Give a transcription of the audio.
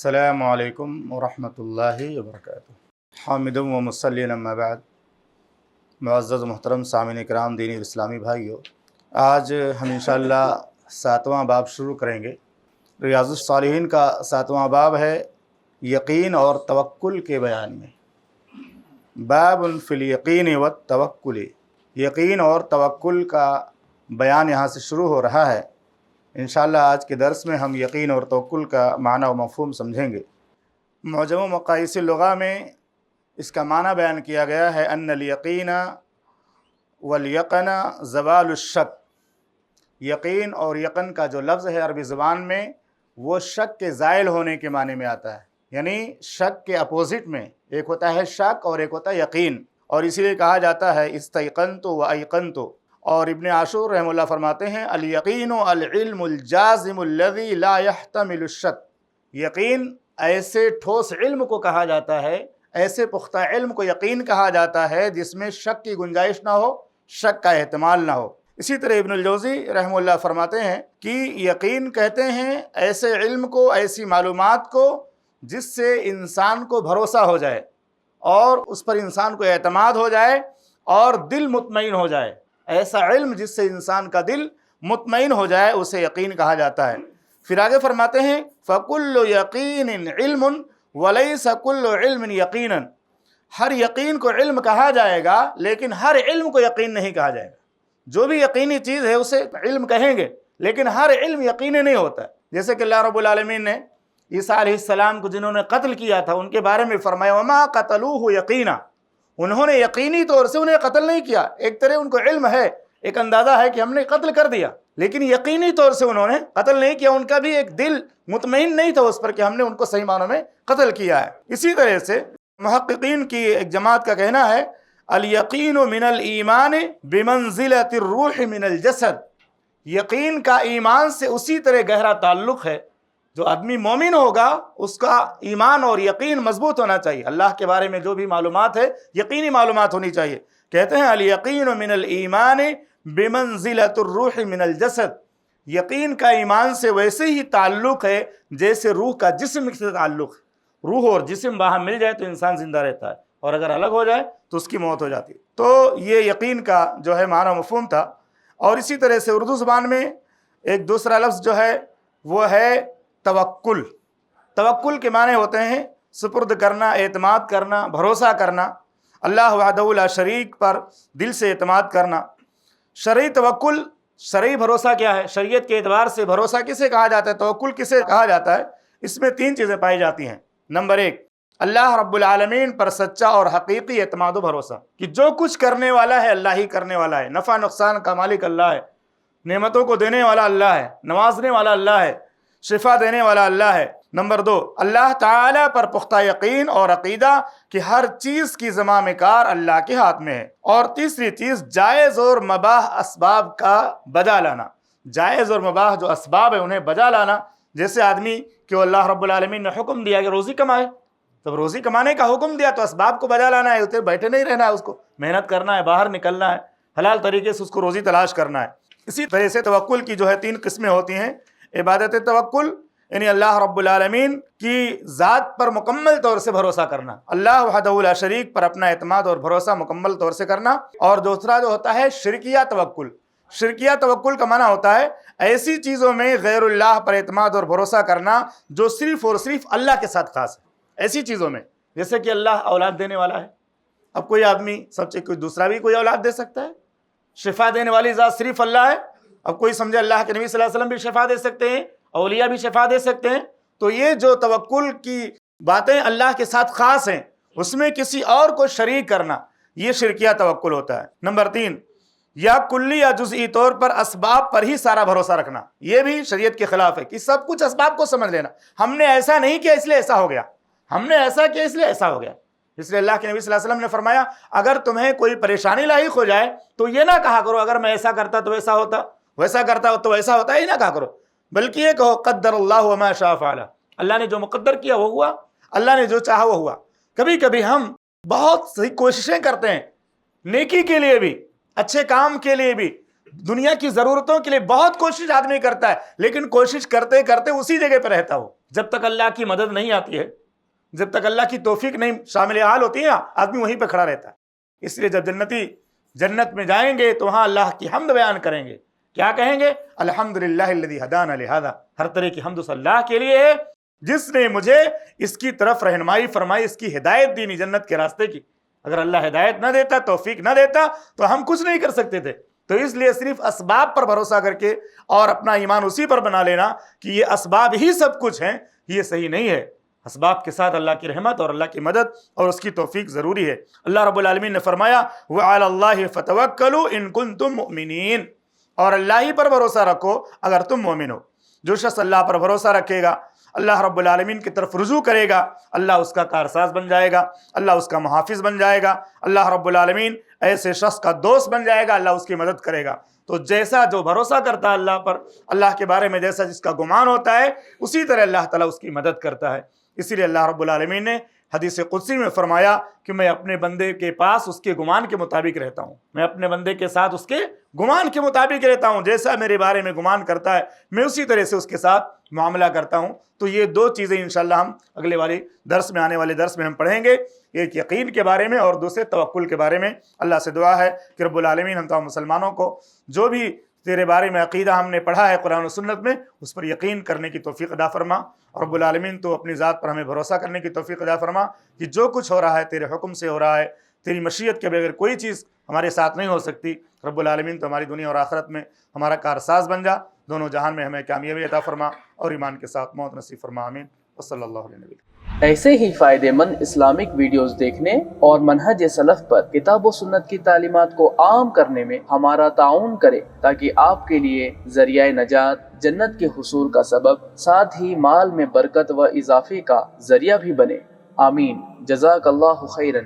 السلام علیکم ورحمۃ اللہ وبرکاتہ۔ حامد و مصلی اما بعد، معزز محترم سامعین کرام، دینی اور اسلامی بھائیو، آج ہم انشاءاللہ 7واں باب شروع کریں گے۔ ریاض الصالحین کا 7واں باب ہے یقین اور توکل کے بیان میں۔ باب فی الیقین والتوکل، یقین اور توکل کا بیان یہاں سے شروع ہو رہا ہے۔ انشاءاللہ آج کے درس میں ہم یقین اور توکل کا معنی و مفہوم سمجھیں گے۔ معجم و مقاییس اللغہ میں اس کا معنی بیان کیا گیا ہے ان الیقین والیقن زوال الشک۔ یقین اور یقن کا جو لفظ ہے عربی زبان میں، وہ شک کے زائل ہونے کے معنی میں آتا ہے، یعنی شک کے اپوزٹ میں ایک ہوتا ہے شک اور ایک ہوتا ہے یقین، اور اسی لیے کہا جاتا ہے استیقنت و ایقنت۔ اور ابن عاشور رحمہ اللہ فرماتے ہیں الیقین العلم الجازم الذی لا يحتمل الشک۔ یقین ایسے ٹھوس علم کو کہا جاتا ہے، ایسے پختہ علم کو یقین کہا جاتا ہے جس میں شک کی گنجائش نہ ہو، شک کا احتمال نہ ہو۔ اسی طرح ابن الجوزی رحمہ اللہ فرماتے ہیں کہ یقین کہتے ہیں ایسے علم کو، ایسی معلومات کو جس سے انسان کو بھروسہ ہو جائے اور اس پر انسان کو اعتماد ہو جائے اور دل مطمئن ہو جائے۔ ایسا علم جس سے انسان کا دل مطمئن ہو جائے اسے یقین کہا جاتا ہے۔ پھر آگے فرماتے ہیں فَكُلُّ يَقِينٍ عِلْمٌ وَلَيْسَ كُلُّ عِلْمٍ يَقِينًا۔ ہر یقین کو علم کہا جائے گا لیکن ہر علم کو یقین نہیں کہا جائے گا۔ جو بھی یقینی چیز ہے اسے علم کہیں گے، لیکن ہر علم یقینی نہیں ہوتا ہے۔ جیسے کہ اللہ رب العالمین نے عیسیٰ علیہ السلام کو جنہوں نے قتل کیا تھا ان کے بارے میں فرمایا وَمَا قَتَلُوهُ يَقِينًا۔ انہوں نے یقینی طور سے انہیں قتل نہیں کیا، ایک طرح ان کو علم ہے، ایک اندازہ ہے کہ ہم نے قتل کر دیا، لیکن یقینی طور سے انہوں نے قتل نہیں کیا۔ ان کا بھی ایک دل مطمئن نہیں تھا اس پر کہ ہم نے ان کو صحیح معنوں میں قتل کیا ہے۔ اسی طرح سے محققین کی ایک جماعت کا کہنا ہے الیقین من الایمان بمنزلۃ الروح من الجسد۔ یقین کا ایمان سے اسی طرح گہرا تعلق ہے۔ جو آدمی مومن ہوگا اس کا ایمان اور یقین مضبوط ہونا چاہیے۔ اللہ کے بارے میں جو بھی معلومات ہے یقینی معلومات ہونی چاہیے۔ کہتے ہیں الیقین من الایمان بمنزلۃ الروح من الجسد۔ یقین کا ایمان سے ویسے ہی تعلق ہے جیسے روح کا جسم سے تعلق ہے۔ روح اور جسم باہر مل جائے تو انسان زندہ رہتا ہے، اور اگر الگ ہو جائے تو اس کی موت ہو جاتی ہے۔ تو یہ یقین کا جو ہے معنی مفہوم تھا۔ اور اسی طرح سے اردو زبان میں ایک دوسرا لفظ جو ہے وہ ہے توکل۔ توکل کے معنی ہوتے ہیں سپرد کرنا، اعتماد کرنا، بھروسہ کرنا۔ اللہ وحدہ لا شریک پر دل سے اعتماد کرنا۔ شرعی توکل، شرعی بھروسہ کیا ہے؟ شریعت کے اعتبار سے بھروسہ کسے کہا جاتا ہے، توکل کسے کہا جاتا ہے؟ اس میں 3 چیزیں پائی جاتی ہیں۔ نمبر 1، اللہ رب العالمین پر سچا اور حقیقی اعتماد و بھروسہ کہ جو کچھ کرنے والا ہے اللہ ہی کرنے والا ہے، نفع نقصان کا مالک اللہ ہے، نعمتوں کو دینے والا اللہ ہے، نوازنے والا اللہ ہے، شفا دینے والا اللہ ہے۔ نمبر 2، اللہ تعالیٰ پر پختہ یقین اور عقیدہ کہ ہر چیز کی زمام کار اللہ کے ہاتھ میں ہے۔ اور تیسری چیز جائز اور مباح اسباب کا بجا لانا۔ جائز اور مباح جو اسباب ہیں انہیں بجا لانا۔ جیسے آدمی کہ اللہ رب العالمین نے حکم دیا کہ روزی کمائے، تو روزی کمانے کا حکم دیا تو اسباب کو بجا لانا ہے، ادھر بیٹھے نہیں رہنا ہے، اس کو محنت کرنا ہے، باہر نکلنا ہے، حلال طریقے سے اس کو روزی تلاش کرنا ہے۔ اسی طرح سے توکل کی جو ہے 3 قسمیں ہوتی ہیں۔ عبادت توکل یعنی اللہ رب العالمین کی ذات پر مکمل طور سے بھروسہ کرنا، اللہ وحدہ لا شریک پر اپنا اعتماد اور بھروسہ مکمل طور سے کرنا۔ اور دوسرا جو ہوتا ہے شرکیہ توکل۔ شرکیہ توکل کا معنی ہوتا ہے ایسی چیزوں میں غیر اللہ پر اعتماد اور بھروسہ کرنا جو صرف اور صرف اللہ کے ساتھ خاص ہے۔ ایسی چیزوں میں جیسے کہ اللہ اولاد دینے والا ہے، اب کوئی آدمی سب سے کوئی دوسرا بھی کوئی اولاد دے سکتا ہے۔ شفا دینے والی ذات صرف اللہ ہے، اب کوئی سمجھے اللہ کے نبی صلی اللہ علیہ وسلم بھی شفا دے سکتے ہیں، اولیاء بھی شفا دے سکتے ہیں۔ تو یہ جو توکل کی باتیں اللہ کے ساتھ خاص ہیں اس میں کسی اور کو شریک کرنا، یہ شرکیہ توکل ہوتا ہے۔ نمبر 3، یا کلی یا جزئی طور پر اسباب پر ہی سارا بھروسہ رکھنا، یہ بھی شریعت کے خلاف ہے کہ سب کچھ اسباب کو سمجھ لینا، ہم نے ایسا نہیں کیا اس لیے ایسا ہو گیا، ہم نے ایسا کیا اس لیے ایسا ہو گیا۔ اس لیے اللہ کے نبی صلی اللہ علیہ وسلم نے فرمایا اگر تمہیں کوئی پریشانی لاحق ہو جائے تو یہ نہ کہا کرو اگر میں ایسا کرتا تو ایسا ہوتا، ویسا کرتا تو ایسا ہوتا، ہی نہ کہا کرو، بلکہ یہ کہو قدر اللہ وما شاء فعل۔ اللہ نے جو مقدر کیا وہ ہوا، اللہ نے جو چاہا وہ ہوا۔ کبھی کبھی ہم بہت سی کوششیں کرتے ہیں نیکی کے لیے بھی، اچھے کام کے لیے بھی، دنیا کی ضرورتوں کے لیے بہت کوشش آدمی کرتا ہے، لیکن کوشش کرتے کرتے اسی جگہ پہ رہتا ہو جب تک اللہ کی مدد نہیں آتی ہے، جب تک اللہ کی توفیق نہیں شامل حال ہوتی ہے، آدمی وہیں پہ کھڑا رہتا ہے۔ اس لیے جب جنتی جنت میں جائیں گے تو وہاں اللہ کی حمد بیان کریں گے، کیا کہیں گے؟ الحمدللہ الذی ہدانا لہذا، ہر طرح کی حمد اللہ کے لیے ہے جس نے مجھے اس کی طرف رہنمائی فرمائی، اس کی ہدایت دینی جنت کے راستے کی۔ اگر اللہ ہدایت نہ دیتا، توفیق نہ دیتا تو ہم کچھ نہیں کر سکتے تھے۔ تو اس لیے صرف اسباب پر بھروسہ کر کے اور اپنا ایمان اسی پر بنا لینا کہ یہ اسباب ہی سب کچھ ہیں، یہ صحیح نہیں ہے۔ اسباب کے ساتھ اللہ کی رحمت اور اللہ کی مدد اور اس کی توفیق ضروری ہے۔ اللہ رب العالمین نے فرمایا وَعَلَى اللَّهِ فَتَوَكَّلُوا إِن كُنتُم مُؤْمِنِينَ، اور اللہ ہی پر بھروسہ رکھو اگر تم مومن ہو۔ جو شخص اللہ پر بھروسہ رکھے گا، اللہ رب العالمین کی طرف رجوع کرے گا، اللہ اس کا کارساز بن جائے گا، اللہ اس کا محافظ بن جائے گا، اللہ رب العالمین ایسے شخص کا دوست بن جائے گا، اللہ اس کی مدد کرے گا۔ تو جیسا جو بھروسہ کرتا ہے اللہ پر، اللہ کے بارے میں جیسا جس کا گمان ہوتا ہے، اسی طرح اللہ تعالیٰ اس کی مدد کرتا ہے۔ اسی لیے اللہ رب العالمین نے حدیث قدسی میں فرمایا کہ میں اپنے بندے کے پاس اس کے گمان کے مطابق رہتا ہوں، میں اپنے بندے کے ساتھ اس کے گمان کے مطابق رہتا ہوں، جیسا میرے بارے میں گمان کرتا ہے میں اسی طرح سے اس کے ساتھ معاملہ کرتا ہوں۔ تو یہ دو چیزیں انشاءاللہ ہم اگلے والے درس میں، آنے والے درس میں ہم پڑھیں گے، ایک یقین کے بارے میں اور دوسرے توکل کے بارے میں۔ اللہ سے دعا ہے کہ رب العالمین ہم تمام مسلمانوں کو جو بھی تیرے بارے میں عقیدہ ہم نے پڑھا ہے قرآن و سنت میں، اس پر یقین کرنے کی توفیق عطا فرما، اور رب العالمین تو اپنی ذات پر ہمیں بھروسہ کرنے کی توفیق عطا فرما کہ جو کچھ ہو رہا ہے تیرے حکم سے ہو رہا ہے، تیری مشیت کے بغیر کوئی چیز ہمارے ساتھ نہیں ہو سکتی۔ رب العالمین تو ہماری دنیا اور آخرت میں ہمارا کارساز بن جا، دونوں جہان میں ہمیں کامیابی عطا فرما اور ایمان کے ساتھ موت نصیب فرما، آمین۔ وصلی اللہ علیہ وسلم۔ ایسے ہی فائدہ مند اسلامک ویڈیوز دیکھنے اور منہج سلف پر کتاب و سنت کی تعلیمات کو عام کرنے میں ہمارا تعاون کرے، تاکہ آپ کے لیے ذریعہ نجات، جنت کے حصول کا سبب، ساتھ ہی مال میں برکت و اضافے کا ذریعہ بھی بنے۔ آمین۔ جزاک اللہ خیرن۔